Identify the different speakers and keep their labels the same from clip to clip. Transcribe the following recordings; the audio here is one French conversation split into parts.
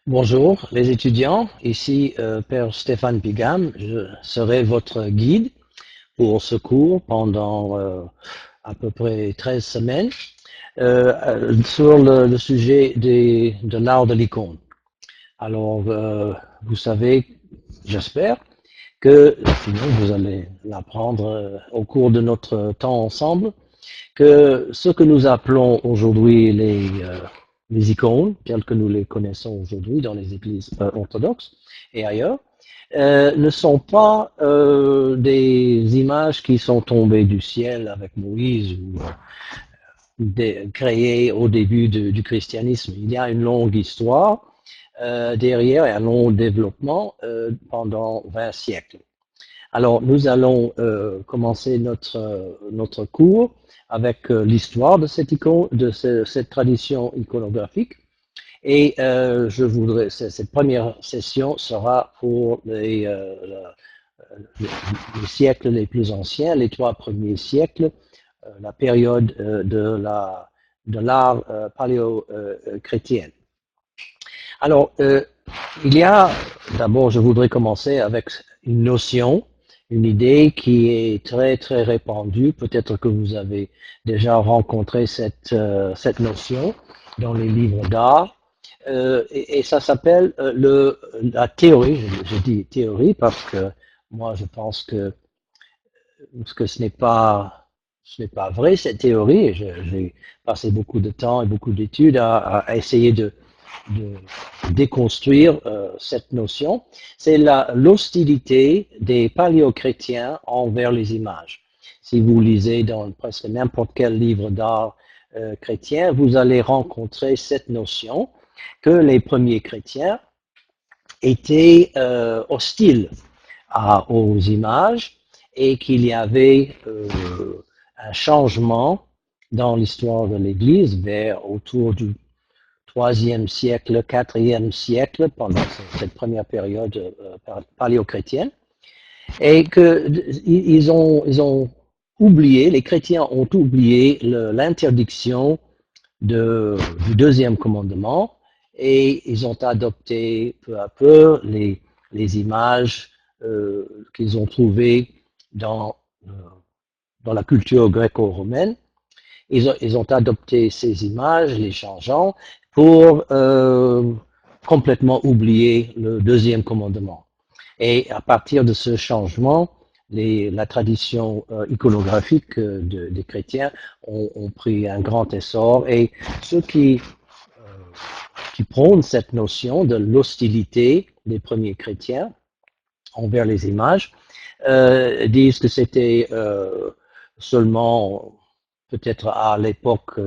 Speaker 1: Bonjour les étudiants, ici Père Stéphane Pigam, je serai votre guide pour ce cours pendant à peu près 13 semaines sur le sujet de l'art de l'icône. Alors, vous savez, j'espère, que sinon vous allez l'apprendre au cours de notre temps ensemble, que ce que nous appelons aujourd'hui les icônes, telles que nous les connaissons aujourd'hui dans les églises orthodoxes et ailleurs, ne sont pas des images qui sont tombées du ciel avec Moïse ou créées au début du christianisme. Il y a une longue histoire derrière et un long développement pendant 20 siècles. Alors, nous allons commencer notre cours avec l'histoire de cette icône, cette tradition iconographique. Et cette première session sera pour les siècles les plus anciens, les 3 premiers siècles, la période de l'art paléo-chrétien. Alors, d'abord, je voudrais commencer avec une notion, une idée qui est très, très répandue. Peut-être que vous avez déjà rencontré cette notion dans les livres d'art. Et ça s'appelle la théorie. Je dis théorie parce que moi, je pense que ce n'est pas vrai, cette théorie. J'ai passé beaucoup de temps et beaucoup d'études à essayer de déconstruire cette notion. C'est l'hostilité des paléochrétiens envers les images. Si vous lisez dans presque n'importe quel livre d'art chrétien, vous allez rencontrer cette notion que les premiers chrétiens étaient hostiles aux images et qu'il y avait un changement dans l'histoire de l'Église vers autour du 3e siècle, 4e siècle, pendant cette première période paléochrétienne, et qu'ils ont oublié, les chrétiens ont oublié l'interdiction du 2e commandement, et ils ont adopté peu à peu les images qu'ils ont trouvées dans la culture gréco-romaine. Ils ont adopté ces images, les changeant, pour complètement oublier le 2e commandement. Et à partir de ce changement, la tradition iconographique des chrétiens ont pris un grand essor, et ceux qui prônent cette notion de l'hostilité des premiers chrétiens envers les images disent que c'était seulement peut-être à l'époque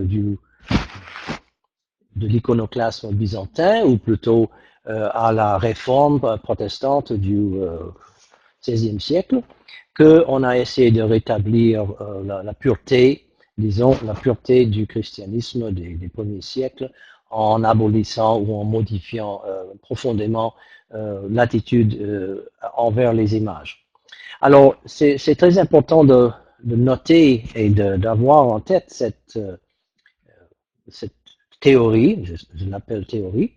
Speaker 1: de l'iconoclasme byzantin, ou plutôt à la réforme protestante du XVIe siècle, qu'on a essayé de rétablir la pureté, disons, la pureté du christianisme des premiers siècles, en abolissant ou en modifiant profondément l'attitude envers les images. Alors, c'est très important de noter et d'avoir en tête cette théorie, je l'appelle théorie,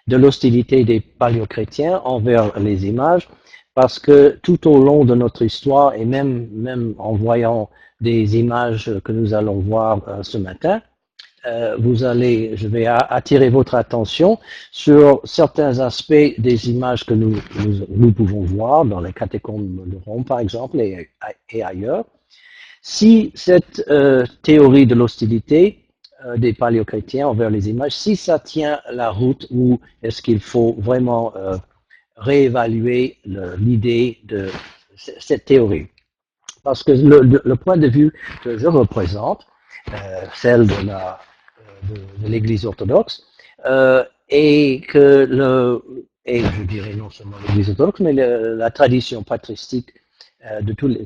Speaker 1: de l'hostilité des paléochrétiens envers les images, parce que tout au long de notre histoire, et même en voyant des images que nous allons voir ce matin, je vais attirer votre attention sur certains aspects des images que nous pouvons voir dans les catacombes de Rome, par exemple, et ailleurs. Si cette théorie de l'hostilité des paléochrétiens envers les images, si ça tient la route, ou est-ce qu'il faut vraiment réévaluer l'idée de cette théorie? Parce que le point de vue que je représente, celle de l'Église orthodoxe, et je dirais non seulement l'Église orthodoxe, mais la tradition patristique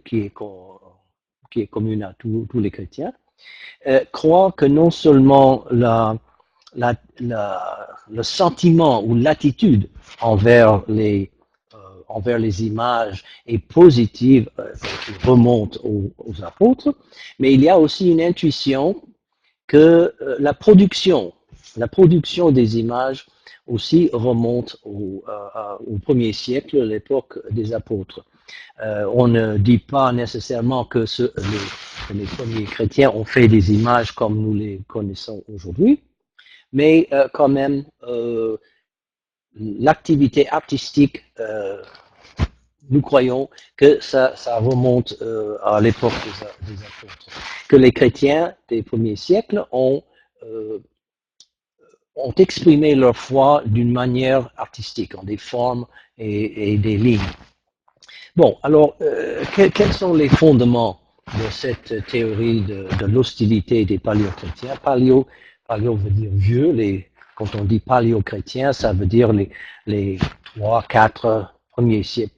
Speaker 1: qui est commune à tous les chrétiens, croit que non seulement le sentiment ou l'attitude envers les images est positive, qui remonte aux apôtres, mais il y a aussi une intuition que la production des images aussi remonte au premier siècle, l'époque des apôtres. On ne dit pas nécessairement que les premiers chrétiens ont fait des images comme nous les connaissons aujourd'hui, mais quand même, l'activité artistique, nous croyons que ça remonte à l'époque des apôtres, que les chrétiens des premiers siècles ont exprimé leur foi d'une manière artistique, en des formes et des lignes. Bon, alors, quels sont les fondements de cette théorie de l'hostilité des paléochrétiens? Paléo veut dire vieux. Quand on dit paléochrétien, ça veut dire les 3, 4 premiers siècles,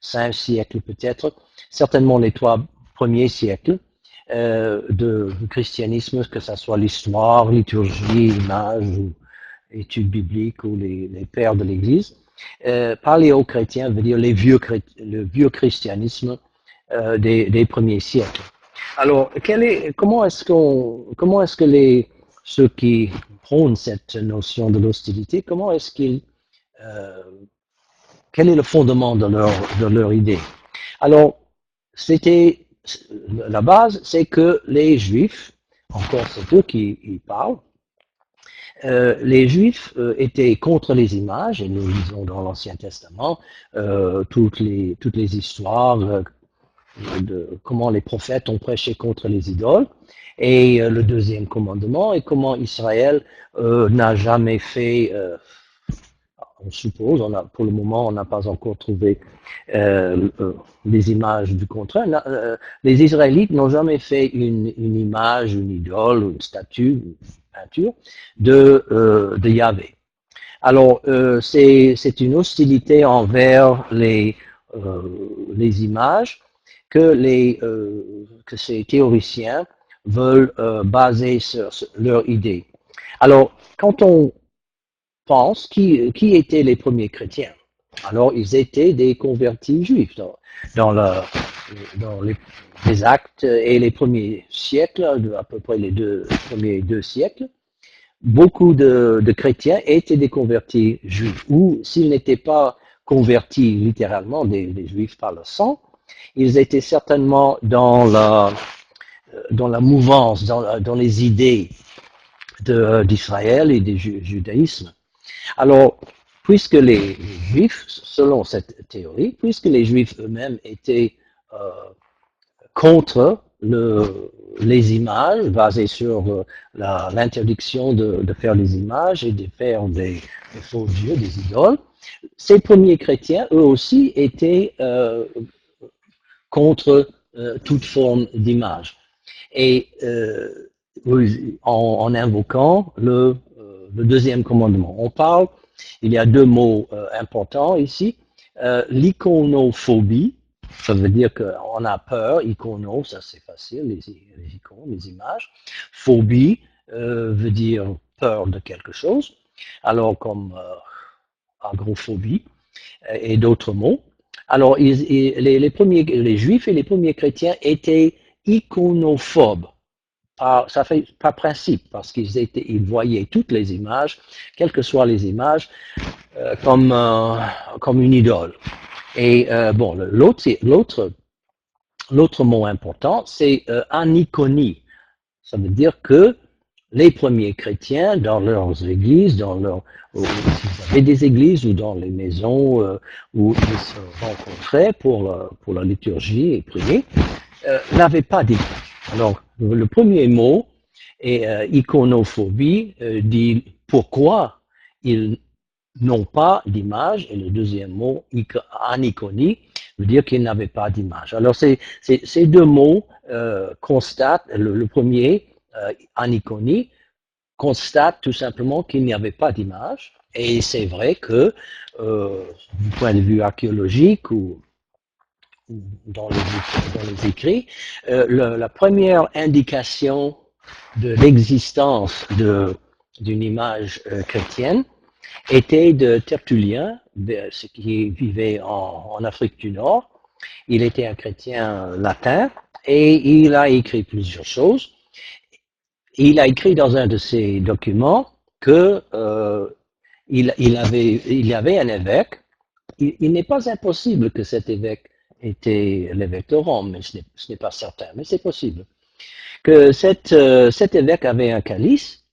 Speaker 1: 5 siècles peut-être, certainement les 3 premiers siècles du christianisme, que ce soit l'histoire, liturgie, image ou études bibliques ou les pères de l'Église. Paléo-chrétien veut dire le vieux christianisme des premiers siècles. Alors, comment est-ce que ceux qui prônent cette notion de l'hostilité, quel est le fondement de leur idée? Alors, la base, c'est que les Juifs, encore c'est eux qui parlent, les Juifs étaient contre les images, et nous lisons dans l'Ancien Testament toutes les histoires de comment les prophètes ont prêché contre les idoles, et le deuxième commandement, et comment Israël n'a jamais fait, on suppose, pour le moment on n'a pas encore trouvé les images du contraire, les Israélites n'ont jamais fait une image, une idole, une statue, une peinture de Yahvé. Alors, c'est une hostilité envers les images que ces théoriciens veulent baser sur leur idée. Alors, quand on pense qui étaient les premiers chrétiens, alors ils étaient des convertis juifs dans les actes et les premiers siècles, à peu près les premiers 2 siècles. Beaucoup de chrétiens étaient des convertis juifs, ou s'ils n'étaient pas convertis littéralement des juifs par le sang, ils étaient certainement dans la mouvance, dans les idées d'Israël et du judaïsme. Alors, puisque les Juifs, selon cette théorie, puisque les Juifs eux-mêmes étaient contre les images, basées sur l'interdiction de faire des images et de faire des faux dieux, des idoles, ces premiers chrétiens, eux aussi, étaient contre toute forme d'image. Et en invoquant le deuxième commandement. Il y a 2 mots importants ici. L'iconophobie, ça veut dire qu'on a peur, icono, ça c'est facile, les icônes, les images. Phobie veut dire peur de quelque chose, alors comme agrophobie et d'autres mots. Alors les Juifs et les premiers chrétiens étaient iconophobes. Ça fait par principe, parce qu'ils voyaient toutes les images, quelles que soient les images, comme une idole. Et bon, l'autre mot important, c'est aniconie. Ça veut dire que les premiers chrétiens, dans leurs églises, s'ils avaient des églises ou dans les maisons où ils se rencontraient pour la liturgie et prier, n'avaient pas d'image. Alors, le premier mot, est iconophobie, dit pourquoi ils n'ont pas d'image, et le deuxième mot, aniconie, veut dire qu'ils n'avaient pas d'image. Alors, ces 2 mots constatent, le premier, aniconie, constate tout simplement qu'il n'y avait pas d'image, et c'est vrai que, du point de vue archéologique ou dans les écrits, la première indication de l'existence d'une image chrétienne était de Tertullien, ce qui vivait en Afrique du Nord. Il était un chrétien latin et il a écrit plusieurs choses. Il a écrit dans un de ses documents que il y avait un évêque. Il n'est pas impossible que cet évêque était l'évêque de Rome, mais ce n'est pas certain, mais c'est possible. Que cet évêque avait un calice,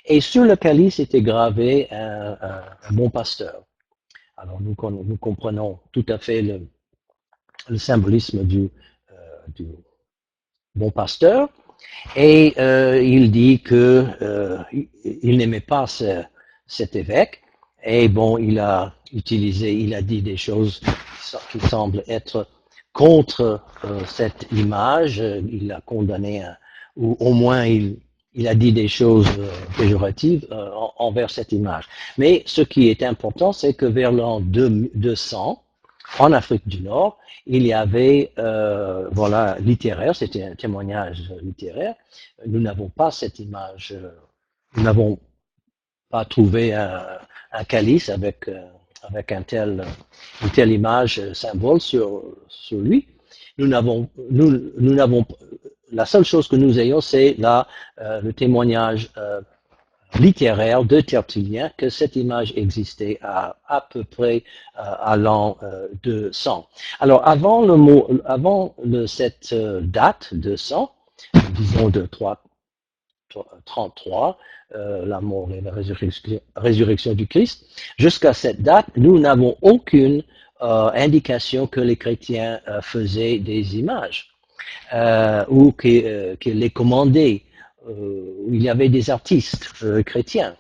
Speaker 1: et sur le calice était gravé un bon pasteur. Alors nous comprenons tout à fait le symbolisme du bon pasteur, et il dit que il n'aimait pas cet évêque, et bon, il a dit des choses qui semblent être contre cette image. Il l'a condamné, ou au moins il a dit des choses péjoratives envers cette image. Mais ce qui est important, c'est que vers l'an 200, en Afrique du Nord, il y avait, voilà, littéraire, c'était un témoignage littéraire. Nous n'avons pas cette image, nous n'avons pas trouvé un calice avec une telle image symbole sur lui. La seule chose que nous ayons, c'est le témoignage littéraire de Tertullien que cette image existait à peu près à l'an 200. Alors avant cette date 200, disons de 33, la mort et la résurrection du Christ, jusqu'à cette date, nous n'avons aucune indication que les chrétiens faisaient des images ou qu'ils les commandaient. Où il y avait des artistes chrétiens.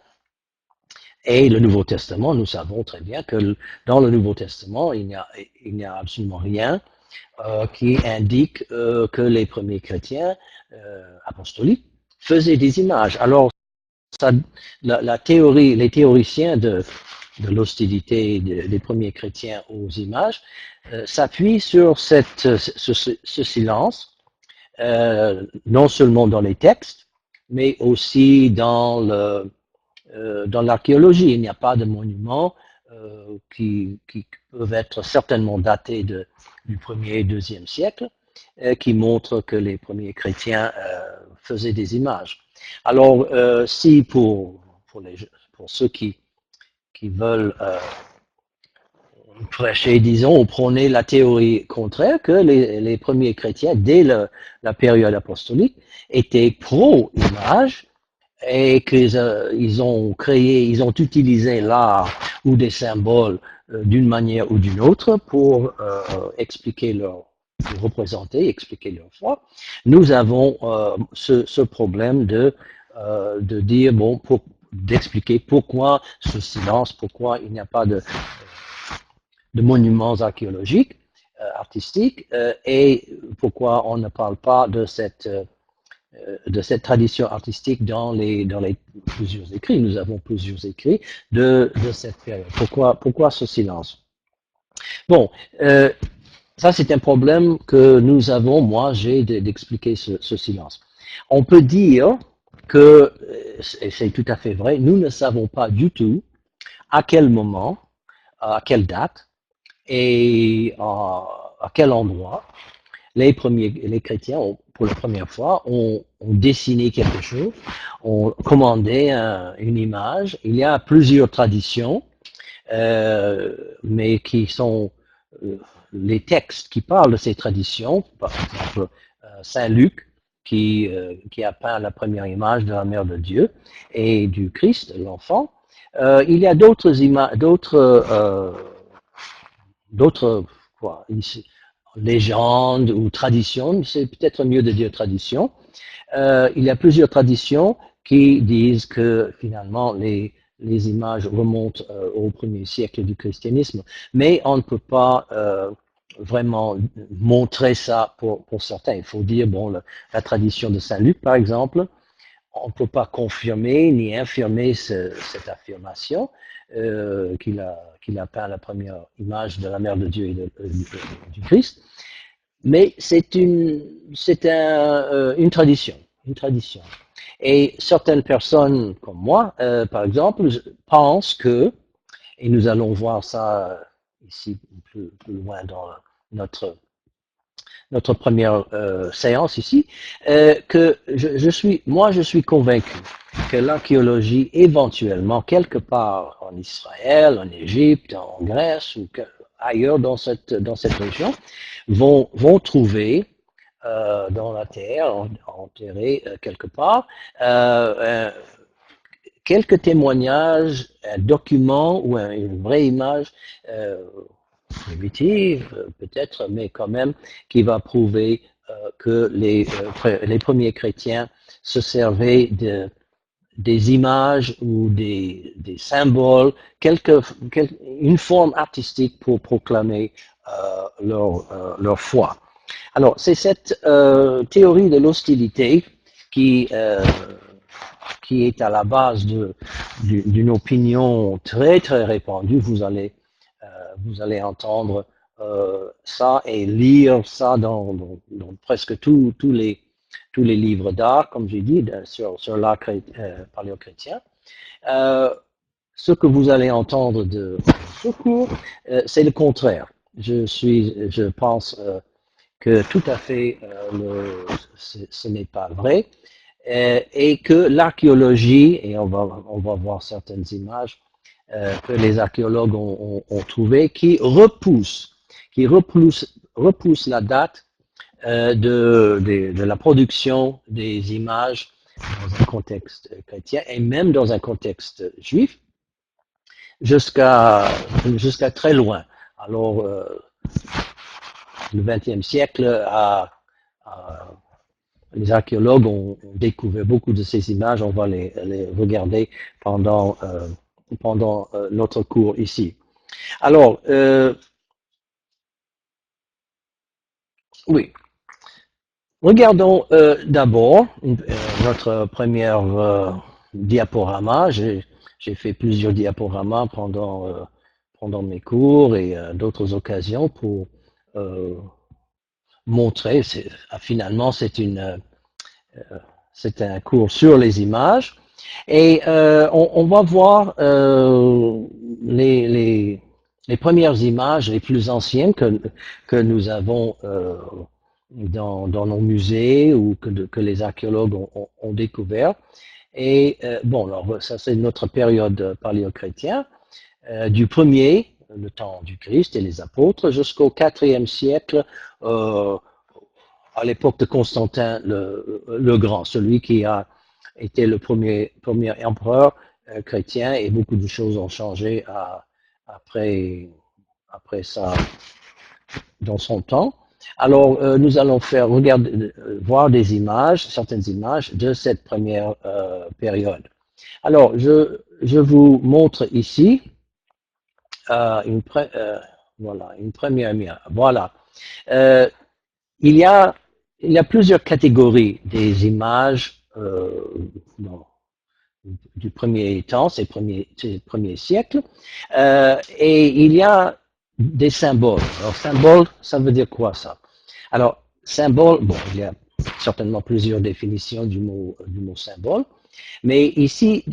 Speaker 1: Et le Nouveau Testament, nous savons très bien que dans le Nouveau Testament, il n'y a absolument rien qui indique que les premiers chrétiens apostoliques faisaient des images. Alors, les théoriciens de l'hostilité des premiers chrétiens aux images s'appuient sur ce silence, non seulement dans les textes, mais aussi dans l'archéologie. Il n'y a pas de monuments qui peuvent être certainement datés du 1er et 2e siècle, qui montrent que les premiers chrétiens faisaient des images. Alors, si pour ceux qui veulent prêcher, disons, ou prôner la théorie contraire, que les premiers chrétiens, dès la période apostolique, étaient pro-image et qu'ils ont utilisé l'art ou des symboles d'une manière ou d'une autre pour représenter, expliquer leur foi. Nous avons ce problème de dire, bon, d'expliquer pourquoi ce silence, pourquoi il n'y a pas de monuments archéologiques, artistiques, et pourquoi on ne parle pas de cette tradition artistique dans les plusieurs écrits. Nous avons plusieurs écrits de cette période. Pourquoi ce silence? Bon, ça c'est un problème que nous avons, moi j'ai d'expliquer ce silence. On peut dire que, et c'est tout à fait vrai, nous ne savons pas du tout à quel moment, à quelle date, et à quel endroit les chrétiens, pour la première fois, ont dessiné quelque chose, ont commandé une image. Il y a plusieurs traditions, mais qui sont les textes qui parlent de ces traditions. Par exemple, Saint Luc, qui a peint la première image de la Mère de Dieu et du Christ, l'enfant. Il y a d'autres légendes ou traditions, c'est peut-être mieux de dire traditions. Il y a plusieurs traditions qui disent que finalement les images remontent au 1er siècle du christianisme, mais on ne peut pas vraiment montrer ça pour certains. Il faut dire, bon, la tradition de Saint Luc, par exemple, on ne peut pas confirmer ni infirmer cette affirmation qu'il a peint la première image de la Mère de Dieu et du Christ, mais c'est une tradition, Et certaines personnes comme moi, par exemple, pensent que, et nous allons voir ça ici plus loin dans notre première séance ici, que je suis convaincu que l'archéologie éventuellement, quelque part en Israël, en Égypte, en Grèce ou ailleurs dans cette région, vont trouver dans la terre, enterré quelque part, quelques témoignages, un document ou une vraie image primitive, peut-être, mais quand même, qui va prouver que les premiers chrétiens se servaient des images ou des symboles, une forme artistique pour proclamer leur foi. Alors, c'est cette théorie de l'hostilité qui est à la base d'une opinion très très répandue. Vous allez entendre ça et lire ça dans presque tous les livres d'art, comme j'ai dit, sur l'art paléochrétien. Ce que vous allez entendre de ce cours, c'est le contraire. Je pense que tout à fait ce n'est pas vrai, et que l'archéologie, et on va voir certaines images que les archéologues ont trouvées, qui repoussent la date de la production des images dans un contexte chrétien et même dans un contexte juif jusqu'à très loin. Alors, le XXe siècle les archéologues ont découvert beaucoup de ces images. On va les regarder pendant notre cours ici. Alors, oui. Regardons d'abord notre première diaporama. J'ai fait plusieurs diaporamas pendant mes cours et d'autres occasions pour montrer. Finalement, c'est un cours sur les images. Et on va voir les premières images les plus anciennes que nous avons dans nos musées ou que les archéologues ont découvert. Et bon, alors ça c'est notre période paléochrétienne, du premier, le temps du Christ et les apôtres, jusqu'au IVe siècle, à l'époque de Constantin le Grand, celui qui a été le premier empereur chrétien, et beaucoup de choses ont changé après ça dans son temps. Alors, nous allons voir certaines images de cette première période. Alors, je vous montre ici une première image. Voilà. Il y a plusieurs catégories des images du premier temps, ces premiers siècles, et il y a des symboles. Alors, symbole, ça veut dire quoi ça? Alors, symbole, bon, il y a certainement plusieurs définitions du mot symbole, mais ici,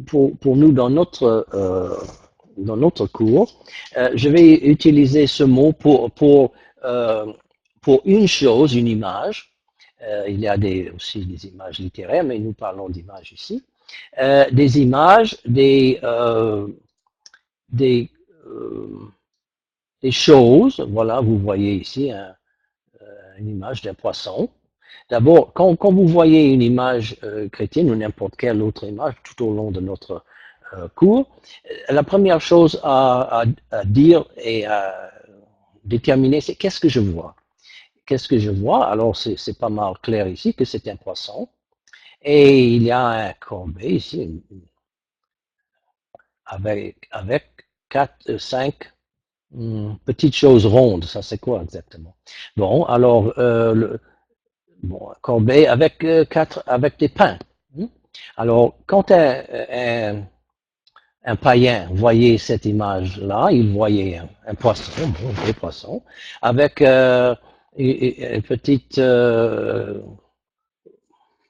Speaker 1: pour nous, dans notre cours, je vais utiliser ce mot pour une chose, une image. Il y a aussi des images littéraires, mais nous parlons d'images ici. Des images, des choses. Voilà, vous voyez ici une image d'un poisson. D'abord, quand vous voyez une image chrétienne ou n'importe quelle autre image tout au long de notre cours, la première chose à dire et à déterminer, c'est qu'est-ce que je vois? Qu'est-ce que je vois? Alors, c'est pas mal clair ici que c'est un poisson. Et il y a un corbeil ici, avec 5 petites choses rondes. Ça, c'est quoi exactement? Bon, alors, corbeil avec des pains. Alors, quand un païen voyait cette image-là, il voyait un poisson, des poissons, avec une petite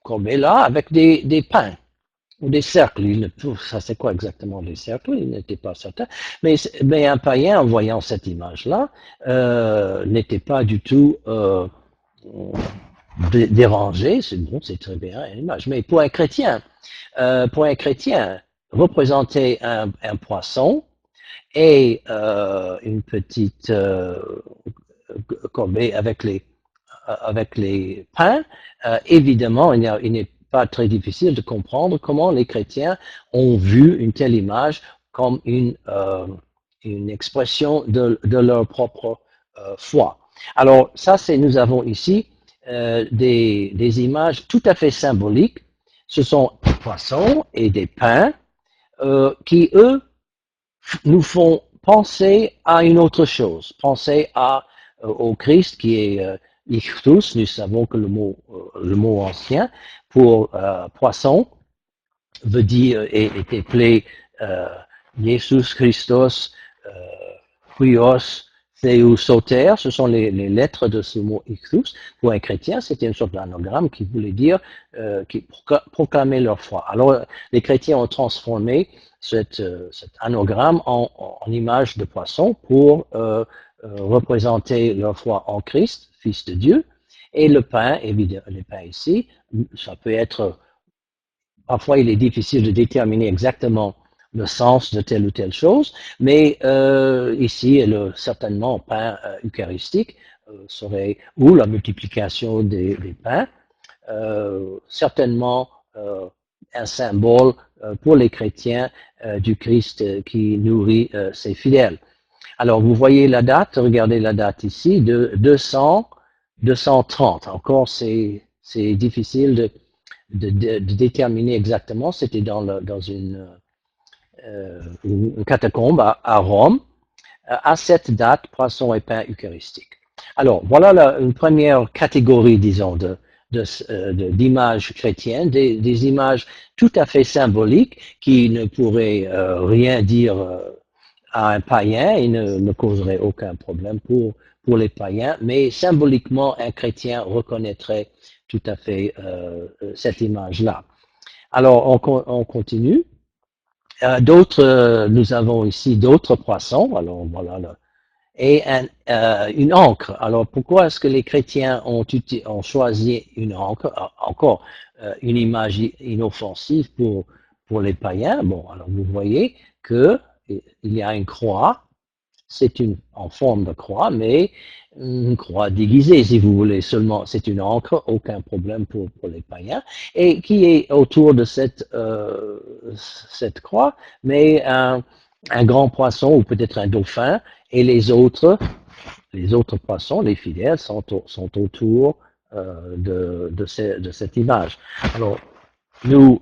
Speaker 1: corbeille là, avec des pains ou des cercles. Ça, c'est quoi exactement les cercles? Il n'était pas certain. Mais un païen, en voyant cette image-là, n'était pas du tout dérangé. C'est bon, c'est très bien une image. Mais pour un chrétien, représentait un poisson et une petite corbeille avec les pains. Évidemment, il n'est pas très difficile de comprendre comment les chrétiens ont vu une telle image comme une expression de leur propre foi. Alors ça, nous avons ici des images tout à fait symboliques. Ce sont des poissons et des pains qui, eux, nous font penser à une autre chose, penser au Christ qui est Ichthus. Nous savons que le mot ancien pour poisson veut dire, est appelé Jesus Christos, Huios, Theus Soter. Ce sont les lettres de ce mot Ichthus. Pour un chrétien, c'était une sorte d'anagramme qui voulait dire, qui proclamait leur foi. Alors, les chrétiens ont transformé cet anagramme en image de poisson pour représenter leur foi en Christ, Fils de Dieu. Et le pain, évidemment, le pain ici, ça peut être, parfois il est difficile de déterminer exactement le sens de telle ou telle chose, mais ici, certainement, pain eucharistique serait, ou la multiplication des pains, certainement un symbole pour les chrétiens du Christ qui nourrit ses fidèles. Alors, vous voyez la date, regardez la date ici, de 230. Encore, c'est difficile de déterminer exactement. C'était dans une catacombe à Rome, à cette date, poisson et pain eucharistique. Alors, voilà une première catégorie, disons, d'images chrétiennes, des images tout à fait symboliques qui ne pourraient rien dire à un païen et ne causeraient aucun problème pour les païens, mais symboliquement, un chrétien reconnaîtrait tout à fait cette image-là. Alors, on continue. Nous avons ici d'autres poissons. Alors voilà, et une encre. Alors pourquoi est-ce que les chrétiens ont choisi une encre, encore une image inoffensive pour les païens? Bon, alors vous voyez que il y a une croix. C'est en forme de croix, mais une croix déguisée, si vous voulez. Seulement, c'est une encre, aucun problème pour les païens. Et qui est autour de cette croix, mais un grand poisson ou peut-être un dauphin, et les autres poissons, les fidèles, sont autour de cette image. Alors, nous,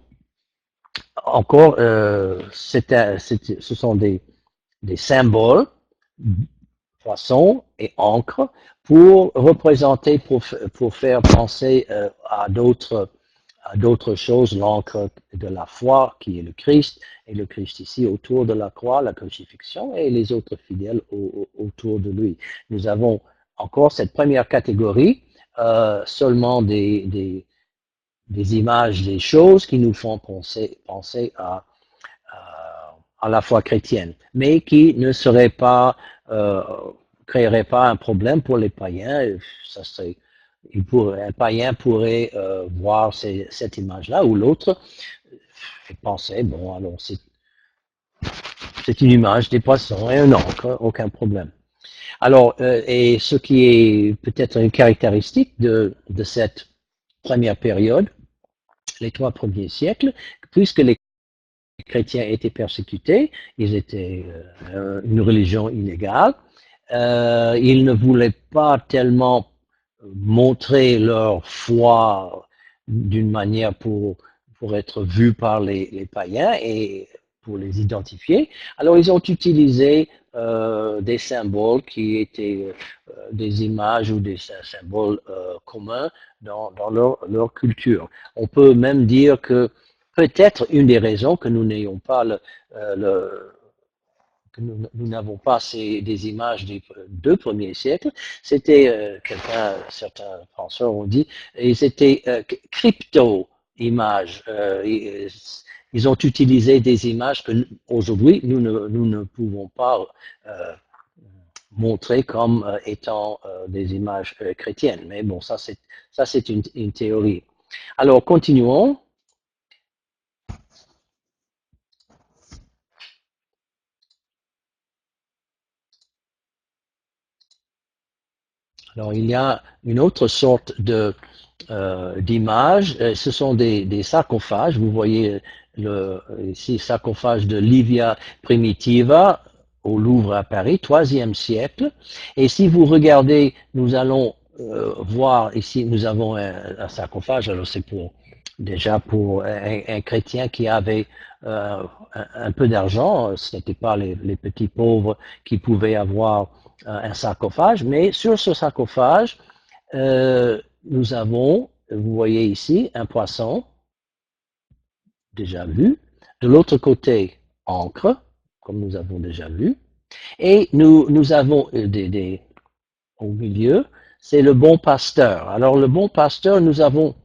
Speaker 1: encore, ce sont des symboles, poisson et encre, pour représenter, pour faire penser à d'autres choses, l'encre de la foi qui est le Christ, et le Christ ici autour de la croix, la crucifixion, et les autres fidèles autour de lui. Nous avons encore cette première catégorie, seulement des images, des choses qui nous font penser à la foi chrétienne, mais qui ne serait pas, créerait pas un problème pour les païens. Ça serait, un païen pourrait voir cette image-là ou l'autre et penser, bon, alors c'est une image des poissons et un encre, aucun problème. Alors, et ce qui est peut-être une caractéristique de cette première période, les 3 premiers siècles, puisque les chrétiens étaient persécutés, ils étaient une religion illégale, ils ne voulaient pas tellement montrer leur foi d'une manière pour être vus par les païens et pour les identifier. Alors ils ont utilisé des symboles qui étaient des images ou des symboles communs dans leur culture. On peut même dire que peut-être une des raisons que nous n'ayons pas que nous n'avons pas des images des 2 premiers siècles, c'était certains penseurs ont dit, ils étaient crypto-images. Ils ont utilisé des images que aujourd'hui nous ne pouvons pas montrer comme étant des images chrétiennes. Mais bon, ça c'est une théorie. Alors continuons. Alors, il y a une autre sorte de d'images. Ce sont des sarcophages. Vous voyez ici sarcophage de Livia Primitiva au Louvre à Paris, 3e siècle. Et si vous regardez, nous allons voir ici, nous avons un sarcophage. Alors c'est déjà pour un chrétien qui avait un peu d'argent. Ce n'était pas les petits pauvres qui pouvaient avoir un sarcophage, mais sur ce sarcophage, nous avons, vous voyez ici, un poisson, déjà vu. De l'autre côté, encre, comme nous avons déjà vu. Et nous avons au milieu, c'est le bon pasteur. Alors, le bon pasteur, nous avons,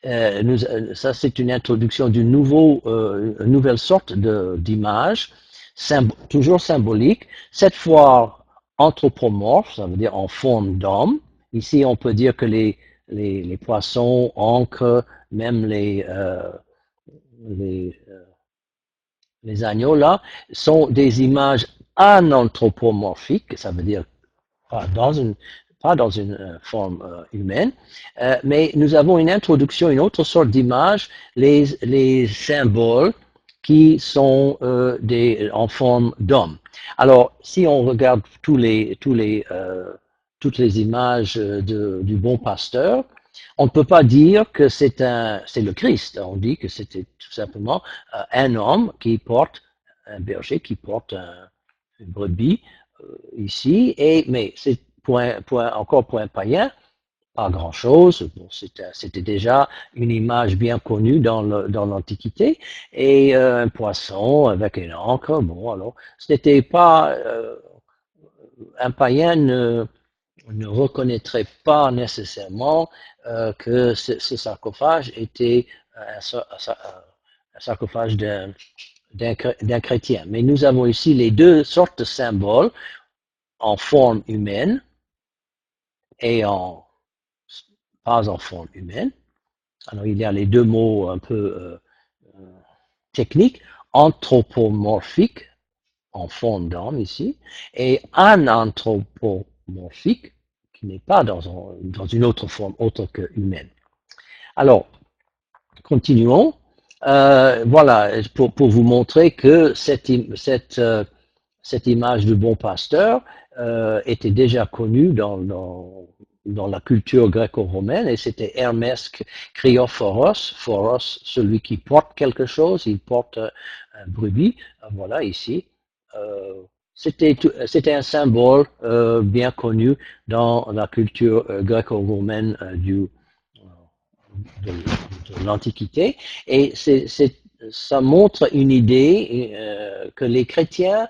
Speaker 1: ça c'est une introduction d'une nouvelle sorte d'image, toujours symbolique, cette fois anthropomorphe, ça veut dire en forme d'homme. Ici, on peut dire que les poissons, encre, même les, les agneaux là, sont des images ananthropomorphiques, ça veut dire pas dans une forme humaine, mais nous avons une introduction, une autre sorte d'image, les symboles qui sont en forme d'homme. Alors, si on regarde toutes les images du bon pasteur, on ne peut pas dire que c'est le Christ. On dit que c'était tout simplement un homme qui porte, un berger qui porte une brebis ici, mais c'est encore pour un païen, pas grand-chose. Bon, c'était déjà une image bien connue dans l'Antiquité, et un poisson avec une encre. Bon, alors, ce n'était pas un païen ne reconnaîtrait pas nécessairement que ce sarcophage était un sarcophage d'un chrétien. Mais nous avons ici les deux sortes de symboles en forme humaine et pas en forme humaine. Alors il y a les deux mots un peu techniques, anthropomorphique en forme d'homme ici, et ananthropomorphique qui n'est pas dans une autre forme autre que humaine. Alors, continuons. Voilà, pour vous montrer que cette image du bon pasteur était déjà connue dans la culture gréco-romaine, et c'était Hermès Cryophoros, Phoros, celui qui porte quelque chose, il porte un brebis, voilà ici. C'était un symbole bien connu dans la culture gréco-romaine de l'Antiquité, et ça montre une idée que les chrétiens,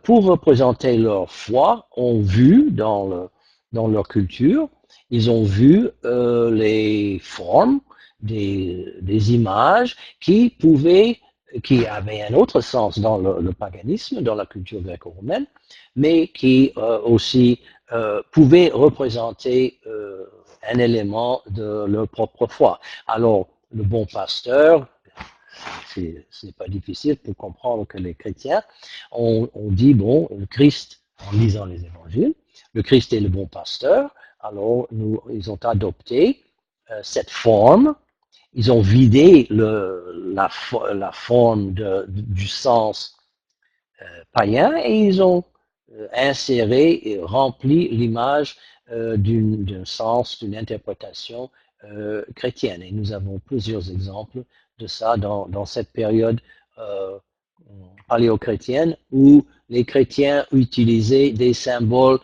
Speaker 1: pour représenter leur foi, ont vu dans leur culture, ils ont vu les formes des images qui avaient un autre sens dans le paganisme, dans la culture gréco-romaine, mais qui aussi pouvaient représenter un élément de leur propre foi. Alors, le bon pasteur, ce n'est pas difficile pour comprendre que les chrétiens ont dit, bon, le Christ, en lisant les évangiles, le Christ est le bon pasteur, alors ils ont adopté cette forme, ils ont vidé la forme du sens païen, et ils ont inséré et rempli l'image d'un sens, d'une interprétation chrétienne. Et nous avons plusieurs exemples de ça dans cette période paléochrétienne, où les chrétiens utilisaient des symboles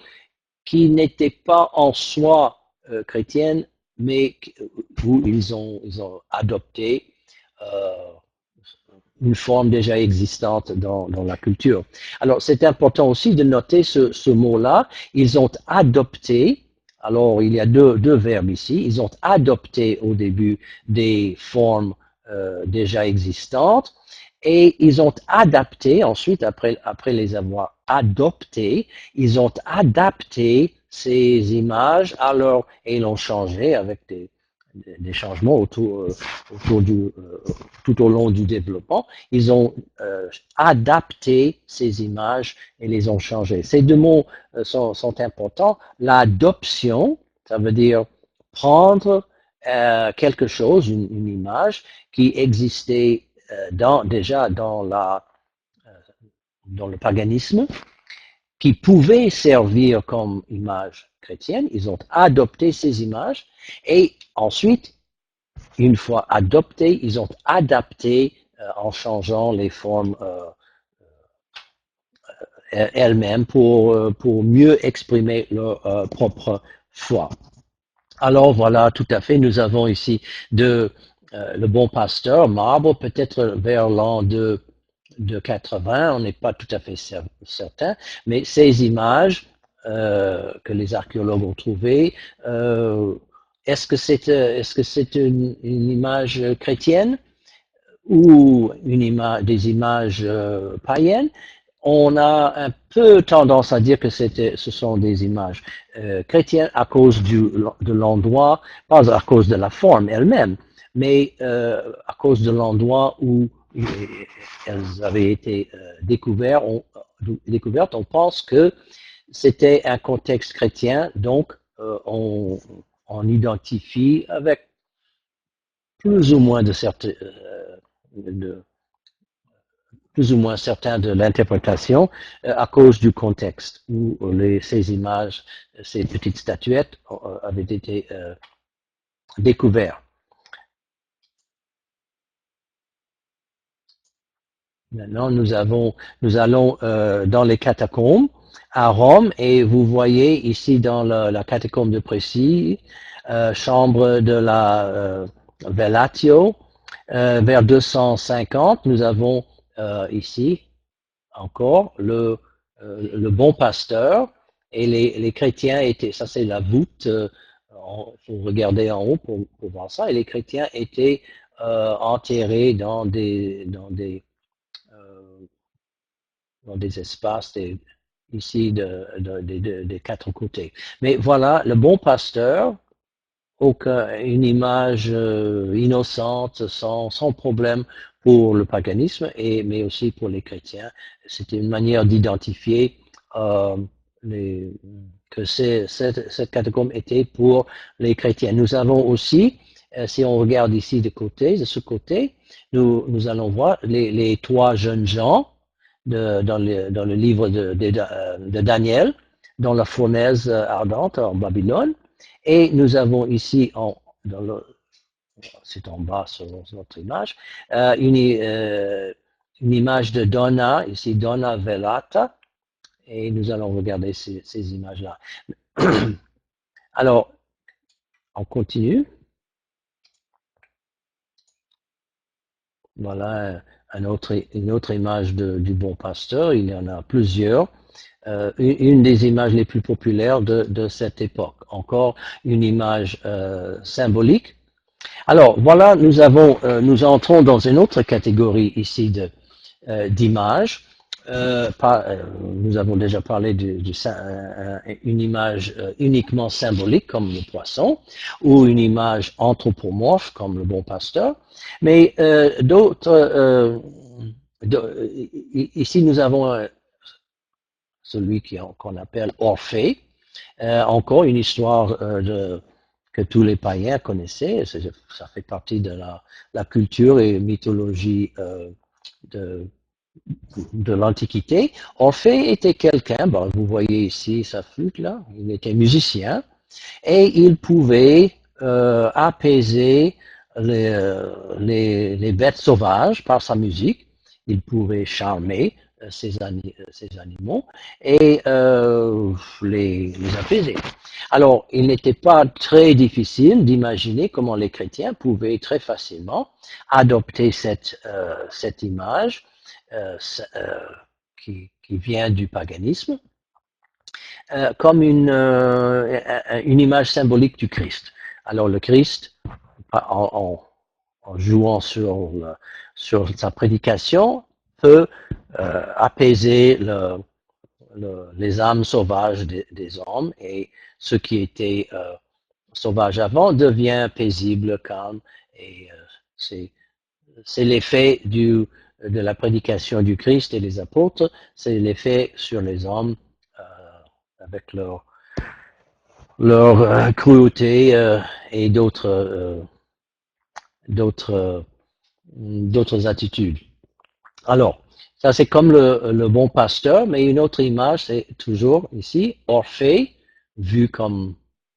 Speaker 1: qui n'étaient pas en soi chrétiennes, mais où ils ont adopté une forme déjà existante dans la culture. Alors, c'est important aussi de noter ce mot-là. Ils ont adopté, alors il y a deux verbes ici, ils ont adopté au début des formes déjà existantes, et ils ont adapté, ensuite, après les avoir adoptées, ils ont adapté ces images et l'ont changé avec des changements tout au long du développement. Ils ont adapté ces images et les ont changées. Ces deux mots sont importants. L'adoption, ça veut dire prendre quelque chose, une image qui existait déjà dans le paganisme, qui pouvaient servir comme image chrétienne. Ils ont adopté ces images et ensuite, une fois adoptées, ils ont adapté en changeant les formes elles-mêmes pour mieux exprimer leur propre foi. Alors voilà, tout à fait, nous avons ici le bon pasteur, marbre, peut-être vers l'an de 80, on n'est pas tout à fait certain, mais ces images que les archéologues ont trouvées, est-ce que c'est une image chrétienne ou des images païennes? On a un peu tendance à dire que ce sont des images chrétiennes à cause de l'endroit, pas à cause de la forme elle-même, mais à cause de l'endroit où elles avaient été découvertes. On pense que c'était un contexte chrétien, donc on identifie avec plus ou moins de plus ou moins certain de l'interprétation à cause du contexte où ces images, ces petites statuettes avaient été découvertes. Maintenant, nous allons dans les catacombes à Rome et vous voyez ici dans la catacombe de Précy, chambre de la Vellatio, vers 250, nous avons ici encore le bon pasteur et les chrétiens étaient, ça c'est la voûte, faut regarder en haut pour voir ça, et les chrétiens étaient enterrés dans des espaces ici des quatre côtés. Mais voilà, le bon pasteur, une image innocente, sans problème pour le paganisme, mais aussi pour les chrétiens. C'était une manière d'identifier que cette catacombe était pour les chrétiens. Nous avons aussi, si on regarde ici de ce côté, nous allons voir les trois jeunes gens dans le livre de Daniel, dans la fournaise ardente en Babylone. Et nous avons ici, c'est en bas sur notre image, une image de Donna, ici Donna Velata, et nous allons regarder ces images-là. Alors, on continue. Voilà une autre image du bon pasteur, il y en a plusieurs. Une des images les plus populaires de cette époque. Encore une image symbolique. Alors voilà, nous entrons dans une autre catégorie ici d'images. Nous avons déjà parlé d'une image uniquement symbolique comme le poisson, ou une image anthropomorphe comme le bon pasteur. Mais ici nous avons celui qu'on appelle Orphée, encore une histoire que tous les païens connaissaient, ça fait partie de la culture et mythologie de l'Antiquité. Orphée était quelqu'un, vous voyez ici sa flûte là, il était musicien, et il pouvait apaiser les bêtes sauvages par sa musique, il pouvait charmer ces animaux et les apaiser. Alors, il n'était pas très difficile d'imaginer comment les chrétiens pouvaient très facilement adopter cette image qui vient du paganisme comme une image symbolique du Christ. Alors, le Christ, en jouant sur sa prédication, peut apaiser les âmes sauvages des hommes et ceux qui étaient sauvage avant devient paisible, calme, et c'est l'effet de la prédication du Christ et des apôtres, c'est l'effet sur les hommes avec leur cruauté et d'autres attitudes. Alors, ça c'est comme le bon pasteur, mais une autre image, c'est toujours ici, Orphée, vu comme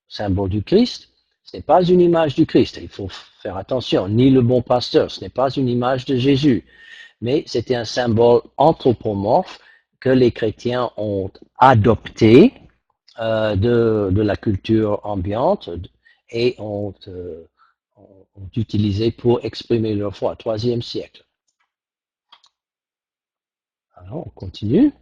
Speaker 1: symbole du Christ. Ce n'est pas une image du Christ, il faut faire attention, ni le bon pasteur, ce n'est pas une image de Jésus, mais c'était un symbole anthropomorphe que les chrétiens ont adopté de la culture ambiante et ont utilisé pour exprimer leur foi, 3e siècle. Alors, on continue.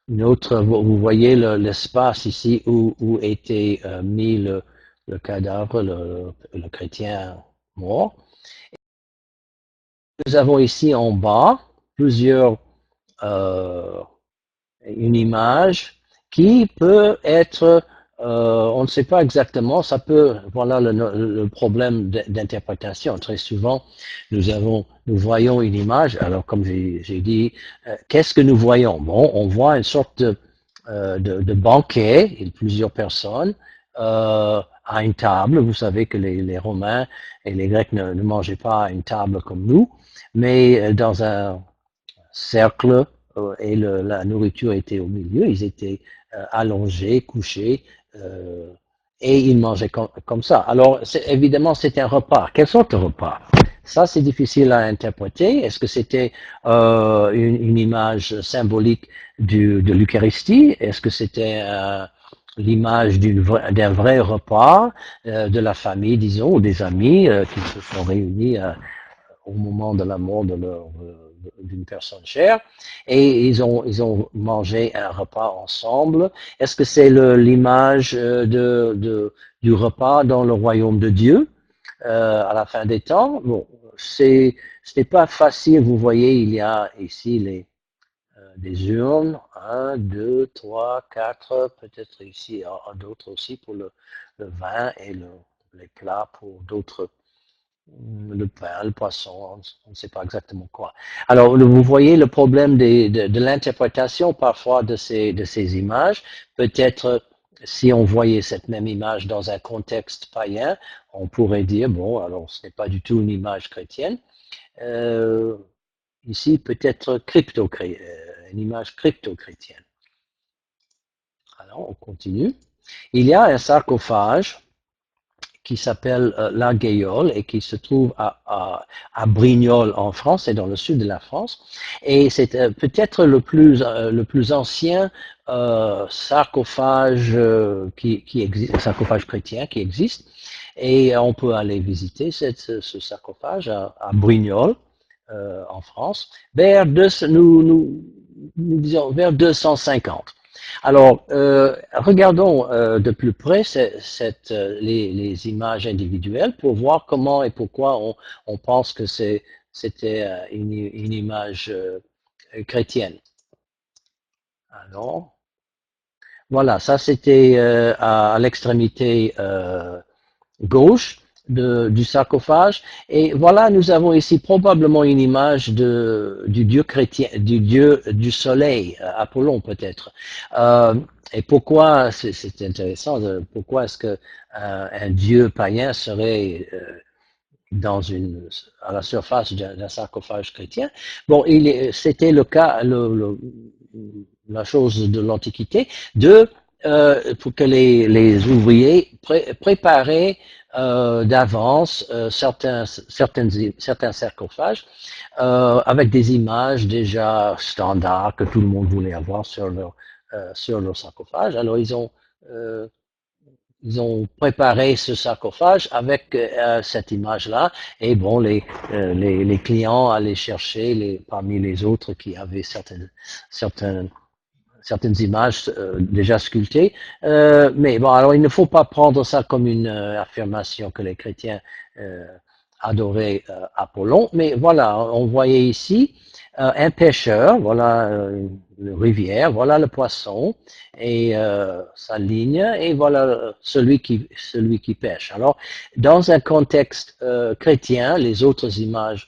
Speaker 1: Une autre, vous voyez l'espace ici où était mis le cadavre, le chrétien mort. Nous avons ici en bas plusieurs, une image qui peut être, on ne sait pas exactement, ça peut, voilà le problème d'interprétation. Très souvent, nous voyons une image, alors comme j'ai dit, qu'est-ce que nous voyons? Bon, on voit une sorte de banquet, et plusieurs personnes, à une table. Vous savez que les Romains et les Grecs ne mangeaient pas à une table comme nous, mais dans un cercle et la nourriture était au milieu, ils étaient allongés, couchés, et ils mangeaient comme ça. Alors, évidemment, c'est un repas. Quelle sorte de repas? Ça, c'est difficile à interpréter. Est-ce que c'était une image symbolique de l'Eucharistie? Est-ce que c'était l'image d'un vrai repas de la famille, disons, ou des amis qui se sont réunis au moment de la mort d'une personne chère, et ils ont mangé un repas ensemble. Est-ce que c'est l'image du repas dans le royaume de Dieu à la fin des temps? Bon, ce n'est pas facile. Vous voyez, il y a ici des urnes, 1, 2, 3, 4, peut-être ici d'autres aussi pour le vin et les plats pour d'autres, le pain, le poisson, on ne sait pas exactement quoi. Alors, vous voyez le problème de l'interprétation parfois de ces images. Peut-être si on voyait cette même image dans un contexte païen, on pourrait dire, bon, alors ce n'est pas du tout une image chrétienne. Ici, peut-être une image crypto-chrétienne. Alors, on continue. Il y a un sarcophage qui s'appelle La Gaillole et qui se trouve à Brignoles en France et dans le sud de la France. Et c'est peut-être le plus ancien sarcophage qui existe, sarcophage chrétien qui existe. Et on peut aller visiter ce sarcophage à Brignoles en France vers nous disons vers 250. Alors, regardons de plus près les images individuelles pour voir comment et pourquoi on pense que c'était une image chrétienne. Alors, voilà, ça c'était à l'extrémité gauche du sarcophage. Et voilà, nous avons ici probablement une image du dieu chrétien, du dieu du soleil, Apollon peut-être. Et pourquoi, c'est intéressant, pourquoi est-ce que un dieu païen serait à la surface d'un sarcophage chrétien? Bon, c'était le cas, la chose de l'Antiquité, pour que les ouvriers préparaient d'avance certains sarcophages avec des images déjà standards que tout le monde voulait avoir sur leur sarcophage. Alors ils ont préparé ce sarcophage avec cette image-là, et bon, les clients allaient chercher parmi les autres qui avaient certaines images déjà sculptées. Mais bon, alors il ne faut pas prendre ça comme une affirmation que les chrétiens adorer Apollon. Mais voilà, on voyait ici un pêcheur, voilà une rivière, voilà le poisson et sa ligne, et voilà celui qui pêche. Alors, dans un contexte chrétien, les autres images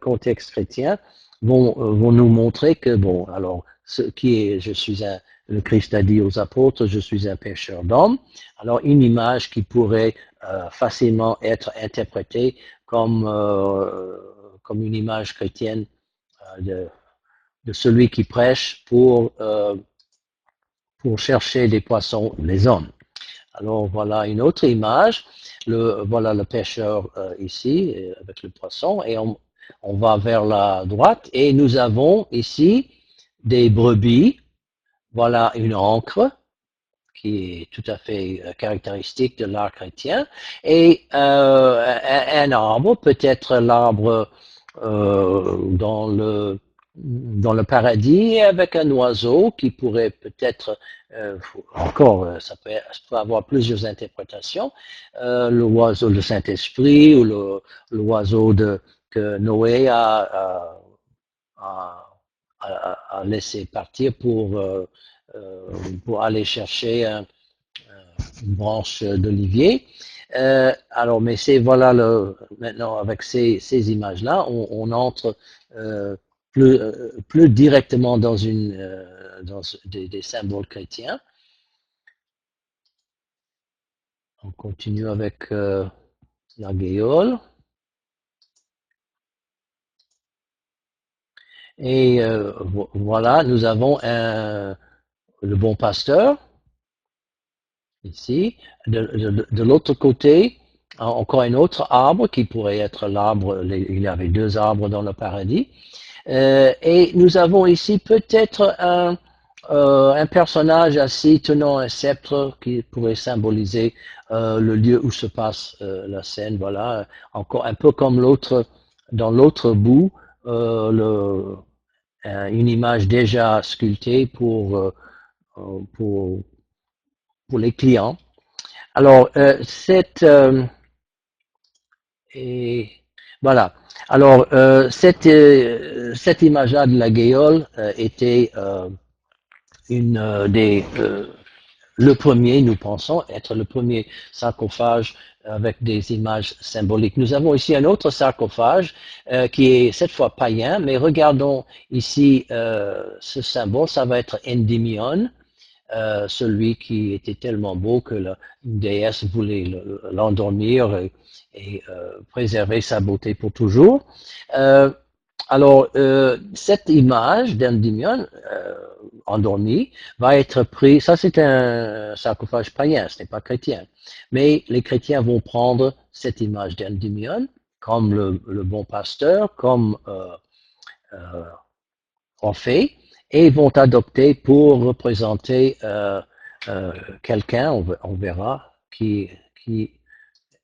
Speaker 1: contexte chrétien vont nous montrer que, bon, alors, ce qui est, le Christ a dit aux apôtres, je suis un pêcheur d'hommes. Alors, une image qui pourrait facilement être interprétée comme une image chrétienne de celui qui prêche pour chercher des poissons, les hommes. Alors voilà une autre image, voilà le pêcheur ici avec le poisson, et on va vers la droite et nous avons ici des brebis, voilà une ancre qui est tout à fait caractéristique de l'art chrétien, et un arbre, peut-être l'arbre dans le paradis, avec un oiseau qui pourrait peut-être, encore, ça peut avoir plusieurs interprétations, l'oiseau de Saint-Esprit ou l'oiseau que Noé a laissé partir pour aller chercher une branche d'olivier. Alors, mais c'est voilà maintenant avec ces images-là, on entre plus directement dans des symboles chrétiens. On continue avec la guéole. Et voilà, nous avons le bon pasteur ici. De l'autre côté, encore un autre arbre qui pourrait être l'arbre. Il y avait deux arbres dans le paradis. Et nous avons ici peut-être un personnage assis tenant un sceptre qui pourrait symboliser le lieu où se passe la scène. Voilà, encore un peu comme dans l'autre bout, une image déjà sculptée pour les clients. Alors, et voilà. Alors, cette image-là de la guéole était le premier, nous pensons, être le premier sarcophage avec des images symboliques. Nous avons ici un autre sarcophage qui est cette fois païen, mais regardons ici ce symbole, ça va être Endymion, celui qui était tellement beau que une déesse voulait l'endormir et préserver sa beauté pour toujours. Alors, cette image d'Endymion endormi va être pris, ça c'est un sarcophage païen, ce n'est pas chrétien, mais les chrétiens vont prendre cette image d'Endymion comme le bon pasteur, comme Orphée, et vont adopter pour représenter quelqu'un, on verra, qui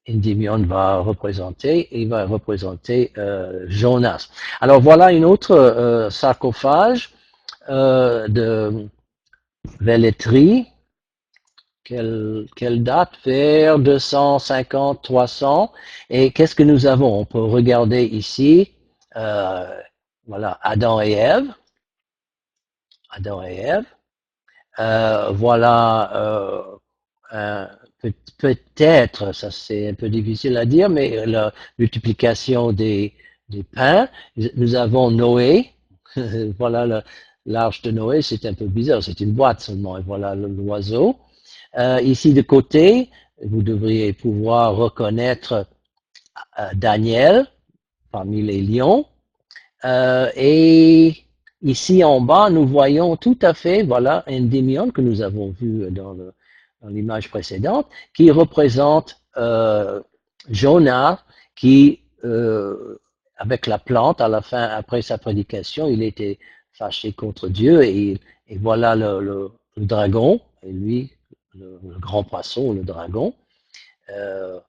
Speaker 1: Endymion va représenter, il va représenter Jonas. Alors voilà une autre sarcophage de Velletri, quelle date? Vers 250, 300. Et qu'est-ce que nous avons? On peut regarder ici, voilà, Adam et Ève. Adam et Ève. Voilà, peut-être, ça c'est un peu difficile à dire, mais la multiplication des pains. Nous avons Noé. Voilà l'arche de Noé, c'est un peu bizarre, c'est une boîte seulement. Et voilà l'oiseau. Ici de côté, vous devriez pouvoir reconnaître Daniel parmi les lions. Et ici en bas, nous voyons tout à fait, voilà, Endymion que nous avons vu dans l'image précédente, qui représente Jonas, qui, avec la plante, à la fin, après sa prédication, il était fâché contre Dieu, et voilà le dragon, et lui, le grand poisson, le dragon, le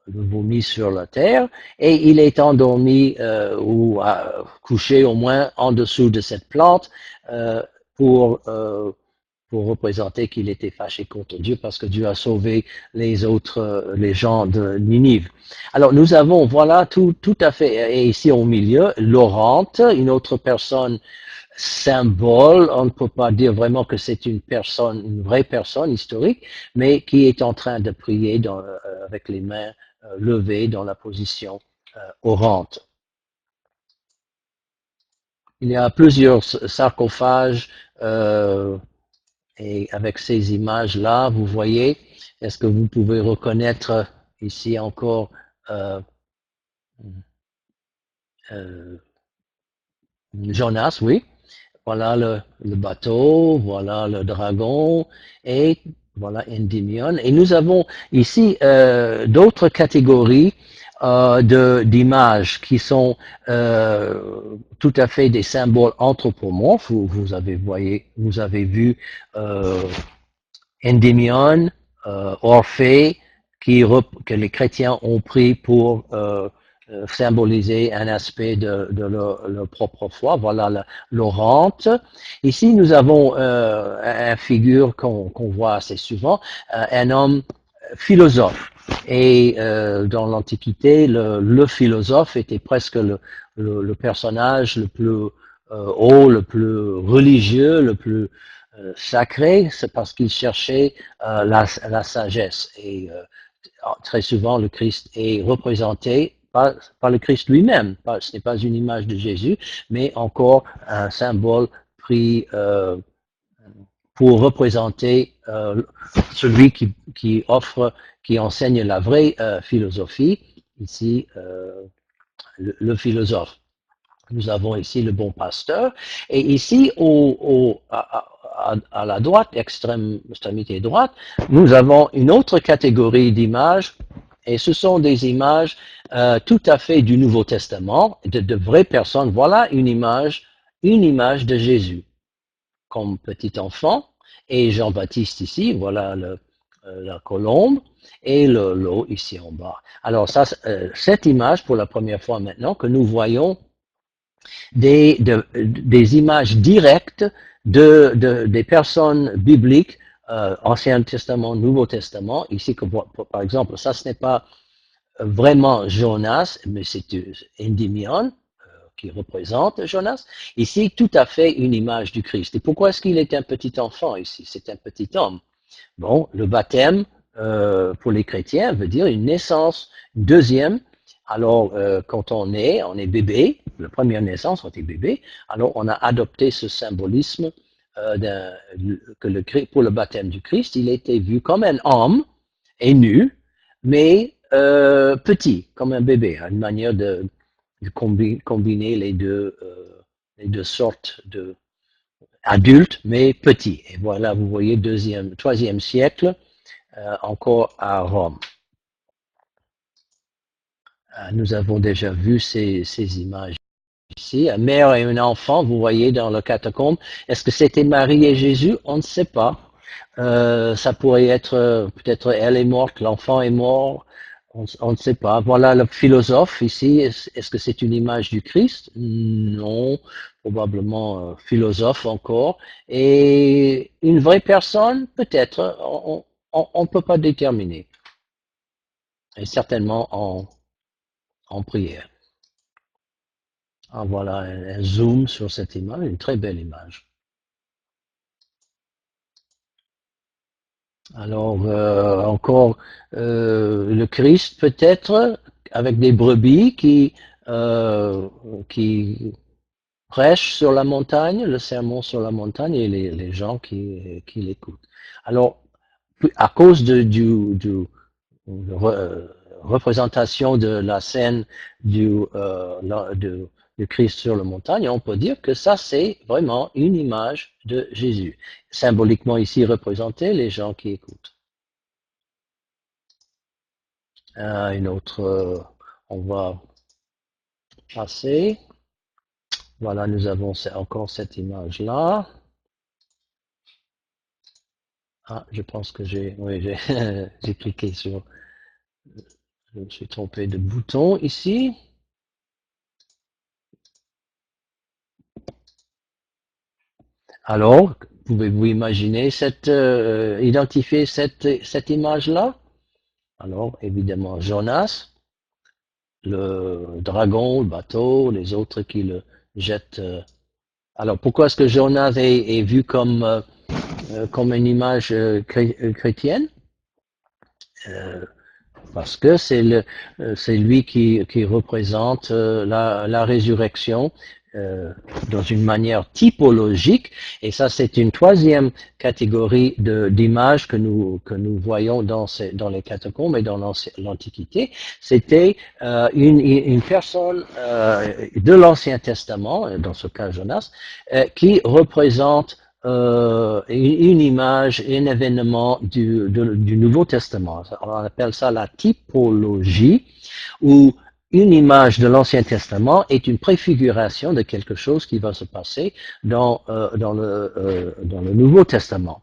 Speaker 1: vomi sur la terre, et il est endormi ou couché au moins en dessous de cette plante pour pour représenter qu'il était fâché contre Dieu parce que Dieu a sauvé les autres, les gens de Ninive. Alors nous avons, voilà, tout à fait, et ici au milieu, Laurente, une autre personne symbole, on ne peut pas dire vraiment que c'est une personne, une vraie personne historique, mais qui est en train de prier avec les mains levées dans la position orante. Il y a plusieurs sarcophages et avec ces images-là, vous voyez, est-ce que vous pouvez reconnaître ici encore euh, euh, Jonas, oui. Voilà le bateau, voilà le dragon et voilà Endymion. Et nous avons ici d'autres catégories d'images qui sont tout à fait des symboles anthropomorphes. Vous avez vu Endymion, Orphée, que les chrétiens ont pris pour symboliser un aspect de leur propre foi. Voilà l'orante. Ici, nous avons une figure qu'on voit assez souvent, un homme philosophe. Et dans l'Antiquité, le philosophe était presque le personnage le plus haut, le plus religieux, le plus sacré, c'est parce qu'il cherchait la sagesse. Et très souvent, le Christ est représenté par le Christ lui-même. Ce n'est pas une image de Jésus, mais encore un symbole pris pour représenter celui qui enseigne la vraie philosophie. Ici, le philosophe. Nous avons ici le bon pasteur. Et ici, à la droite, extrémité droite, nous avons une autre catégorie d'images. Et ce sont des images tout à fait du Nouveau Testament, de vraies personnes. Voilà une image de Jésus comme petit enfant. Et Jean-Baptiste ici, voilà la colombe et l'eau ici en bas. Alors ça, cette image, pour la première fois maintenant, que nous voyons des images directes des personnes bibliques, Ancien Testament, Nouveau Testament. Ici, par exemple, ça, ce n'est pas vraiment Jonas, mais c'est Endymion qui représente Jonas. Ici, tout à fait une image du Christ. Et pourquoi est-ce qu'il est un petit enfant ici? C'est un petit homme. Bon, le baptême pour les chrétiens veut dire une naissance, une deuxième. Alors, quand on est bébé, la première naissance, on est bébé, alors on a adopté ce symbolisme pour le baptême du Christ, il était vu comme un homme et nu, mais petit, comme un bébé, une manière de combiner les deux sortes de adultes, mais petits. Et voilà, vous voyez, troisième siècle, encore à Rome. Nous avons déjà vu ces images ici. Une mère et un enfant, vous voyez dans le catacombe. Est-ce que c'était Marie et Jésus? On ne sait pas. Ça pourrait être, peut-être elle est morte, l'enfant est mort. On ne sait pas. Voilà le philosophe ici. Est-ce que c'est une image du Christ? Non, probablement philosophe encore. Et une vraie personne? Peut-être. On ne peut pas déterminer. Et certainement en prière. Ah, voilà un zoom sur cette image, une très belle image. Alors, encore le Christ peut-être avec des brebis qui prêchent sur la montagne, le sermon sur la montagne et les gens qui l'écoutent. Alors, à cause du représentation de la scène du Christ sur la montagne, on peut dire que ça, c'est vraiment une image de Jésus. Symboliquement ici représenté, les gens qui écoutent. Une autre, on va passer. Voilà, nous avons encore cette image-là. Ah, je pense que j'ai cliqué sur, je me suis trompé de bouton ici. Alors, Pouvez-vous imaginer identifier cette image-là? Alors, évidemment, Jonas, le dragon, le bateau, les autres qui le jettent. Alors, pourquoi est-ce que Jonas est vu comme une image chrétienne? Parce que c'est lui qui représente la résurrection dans une manière typologique, et ça c'est une troisième catégorie d'images que nous voyons dans les catacombes et dans l'Antiquité. C'était une personne de l'Ancien Testament, dans ce cas Jonas, qui représente une image, un événement du Nouveau Testament. On appelle ça la typologie, où une image de l'Ancien Testament est une préfiguration de quelque chose qui va se passer dans le Nouveau Testament.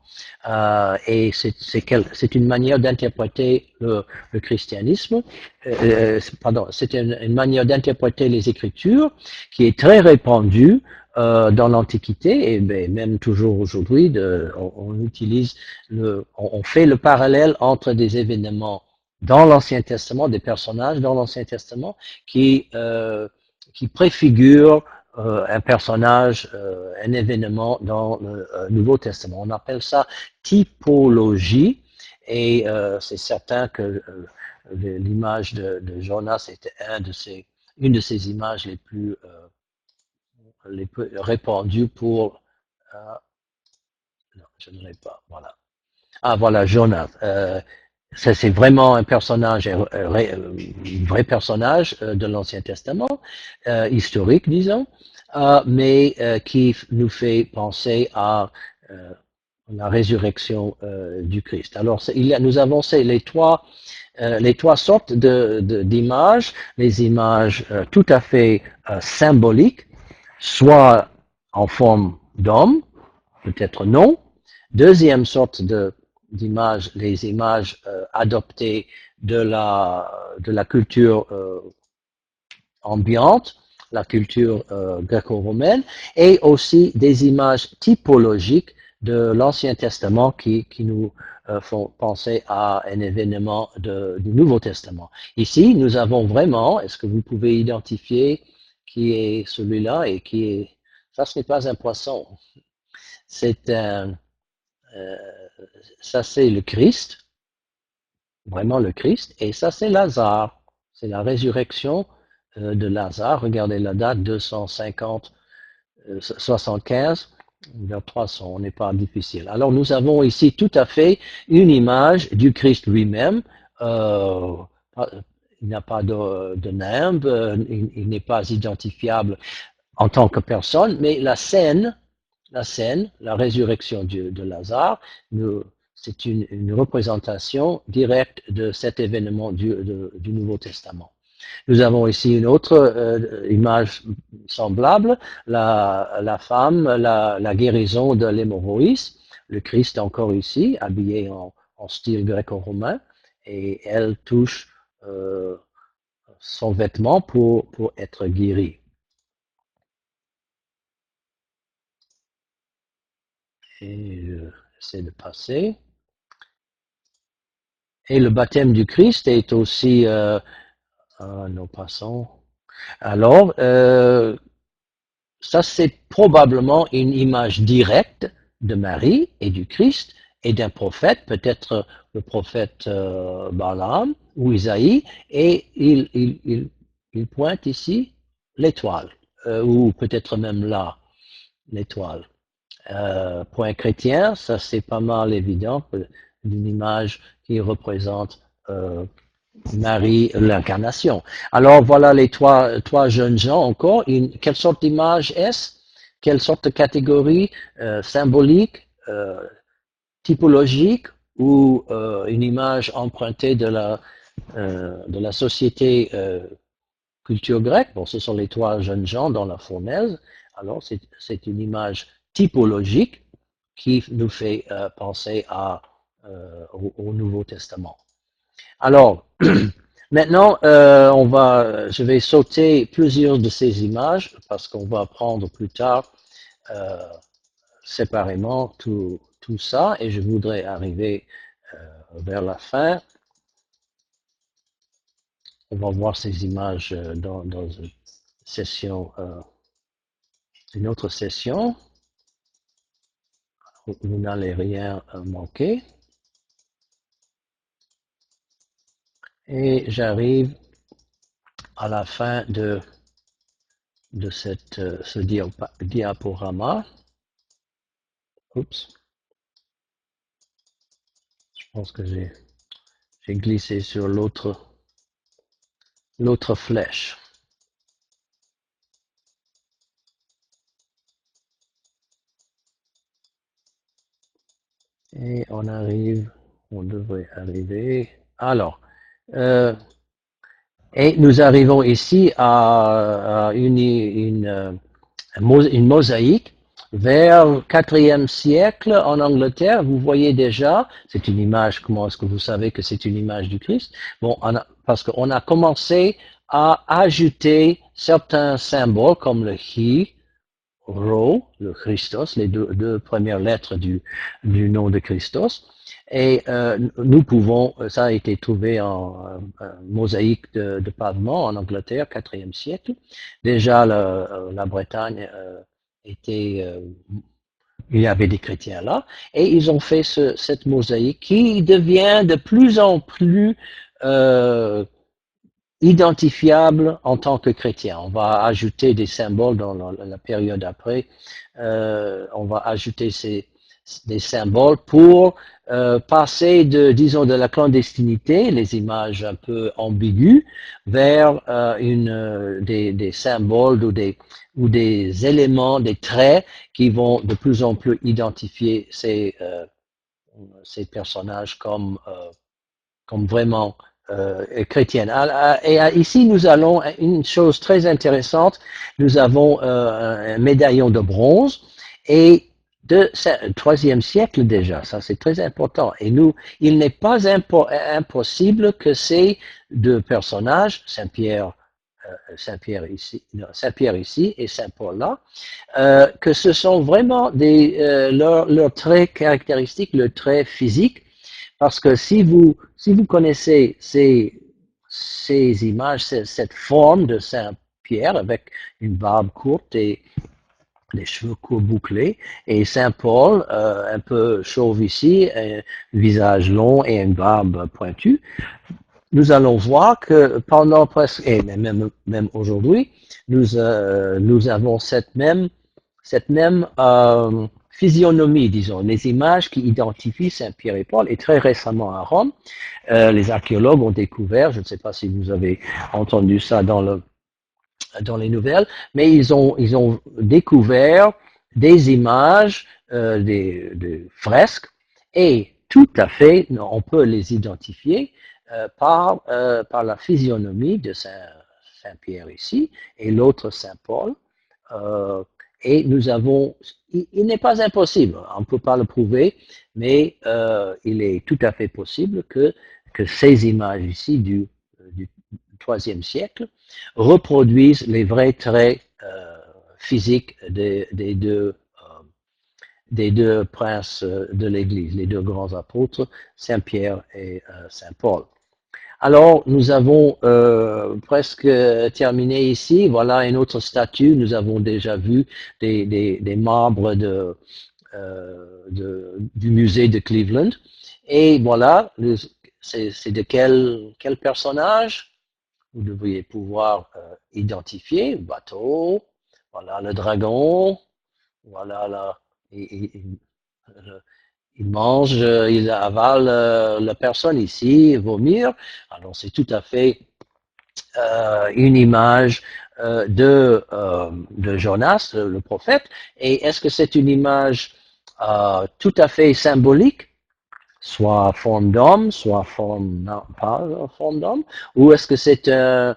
Speaker 1: Et c'est une manière d'interpréter le christianisme, c'est une manière d'interpréter les Écritures qui est très répandue dans l'Antiquité, et même toujours aujourd'hui, on fait le parallèle entre des événements dans l'Ancien Testament, des personnages dans l'Ancien Testament qui préfigurent un personnage, un événement dans le Nouveau Testament. On appelle ça typologie, et c'est certain que l'image de Jonas était une de ces images les plus répandues pour non, je ne l'ai pas, voilà. Ah voilà, Jonas. Ça c'est vraiment un personnage, un vrai personnage de l'Ancien Testament, historique disons, mais qui nous fait penser à la résurrection du Christ. Alors nous avons les trois sortes d'images, les images tout à fait symboliques, soit en forme d'homme, peut-être non. Deuxième sorte d'images, les images adoptées de la culture ambiante, la culture gréco-romaine, et aussi des images typologiques de l'Ancien Testament qui nous font penser à un événement du Nouveau Testament. Ici, nous avons vraiment, est-ce que vous pouvez identifier qui est celui-là et qui est... Ça, ce n'est pas un poisson. C'est ça c'est le Christ, vraiment le Christ, et ça c'est Lazare, c'est la résurrection de Lazare. Regardez la date 250, 75 vers 300, on n'est pas difficile. Alors nous avons ici tout à fait une image du Christ lui-même. Il n'a pas de nimbe, il n'est pas identifiable en tant que personne, mais la scène, la résurrection de Lazare, c'est une représentation directe de cet événement du Nouveau Testament. Nous avons ici une autre image semblable, la femme, la guérison de l'hémorroïde, le Christ encore ici, habillé en style gréco-romain, et elle touche son vêtement pour être guérie. Et j'essaie de passer. Et le baptême du Christ est aussi... nous passons. Alors, ça c'est probablement une image directe de Marie et du Christ et d'un prophète, peut-être le prophète Balaam ou Isaïe, et il pointe ici l'étoile, ou peut-être même là, l'étoile. Point chrétien, ça c'est pas mal évident, d'une image qui représente Marie, l'incarnation. Alors voilà les trois jeunes gens encore. Quelle sorte d'image est-ce? Quelle sorte de catégorie symbolique, typologique, ou une image empruntée de la société culture grecque? Bon, ce sont les trois jeunes gens dans la fournaise. Alors c'est une image typologique qui nous fait penser au Nouveau Testament. Alors, maintenant, je vais sauter plusieurs de ces images parce qu'on va apprendre plus tard séparément tout ça et je voudrais arriver vers la fin. On va voir ces images dans une session, une autre session. Vous n'allez rien manquer. Et j'arrive à la fin de ce diaporama. Oups. Je pense que j'ai glissé sur l'autre flèche. Et on devrait arriver. Alors, et nous arrivons ici à une mosaïque vers le 4e siècle en Angleterre. Vous voyez déjà, c'est une image, comment est-ce que vous savez que c'est une image du Christ? Bon, parce qu'on a commencé à ajouter certains symboles comme le He, Rho, le Christos, les deux premières lettres du nom de Christos. Et nous pouvons, ça a été trouvé en mosaïque de pavement en Angleterre, 4e siècle. Déjà, la Bretagne était, il y avait des chrétiens là, et ils ont fait cette mosaïque qui devient de plus en plus identifiable en tant que chrétien. On va ajouter des symboles dans la période après. On va ajouter des symboles pour passer disons, de la clandestinité, les images un peu ambiguës, vers des symboles ou des éléments, des traits qui vont de plus en plus identifier ces personnages comme vraiment chrétienne. Et ici, nous allons, une chose très intéressante, nous avons un médaillon de bronze et de 3e siècle déjà, ça c'est très important. Et il n'est pas impossible que ces deux personnages, Saint-Pierre ici et Saint-Paul là, que ce sont vraiment leurs traits caractéristiques, le trait physique. Parce que si vous connaissez ces images, cette forme de Saint-Pierre avec une barbe courte et des cheveux courts bouclés, et Saint-Paul, un peu chauve ici, un visage long et une barbe pointue, nous allons voir que pendant presque, et même aujourd'hui, nous avons cette même physionomie, disons, les images qui identifient Saint-Pierre et Paul. Et très récemment à Rome, les archéologues ont découvert, je ne sais pas si vous avez entendu ça dans les nouvelles, mais ils ont découvert des images, des fresques, et tout à fait, on peut les identifier par la physionomie de Saint-Pierre ici et l'autre Saint-Paul. Et nous avons, il n'est pas impossible, on ne peut pas le prouver, mais il est tout à fait possible que ces images ici du 3e siècle reproduisent les vrais traits physiques des deux princes de l'Église, les deux grands apôtres, Saint-Pierre et Saint-Paul. Alors, nous avons presque terminé ici. Voilà une autre statue. Nous avons déjà vu des membres du musée de Cleveland. Et voilà, c'est de quel personnage vous devriez pouvoir identifier. Le bateau, voilà le dragon, voilà il mange, il avale la personne ici, vomir. Alors c'est tout à fait une image de Jonas, le prophète. Et est-ce que c'est une image tout à fait symbolique, soit forme d'homme, soit pas forme d'homme, ou est-ce que c'est un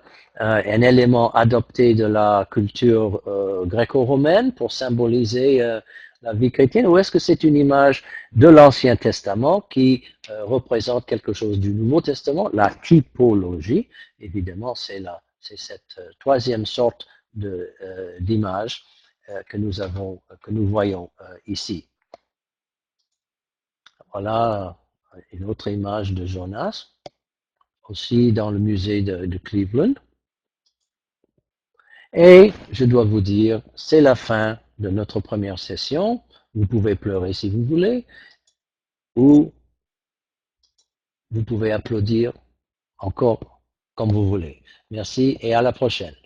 Speaker 1: élément adopté de la culture gréco-romaine pour symboliser la vie chrétienne, ou est-ce que c'est une image de l'Ancien Testament qui représente quelque chose du Nouveau Testament? La typologie, évidemment, c'est cette troisième sorte d'image que nous voyons ici. Voilà une autre image de Jonas, aussi dans le musée de Cleveland. Et je dois vous dire, c'est la fin de notre première session. Vous pouvez pleurer si vous voulez, ou vous pouvez applaudir encore comme vous voulez. Merci et à la prochaine.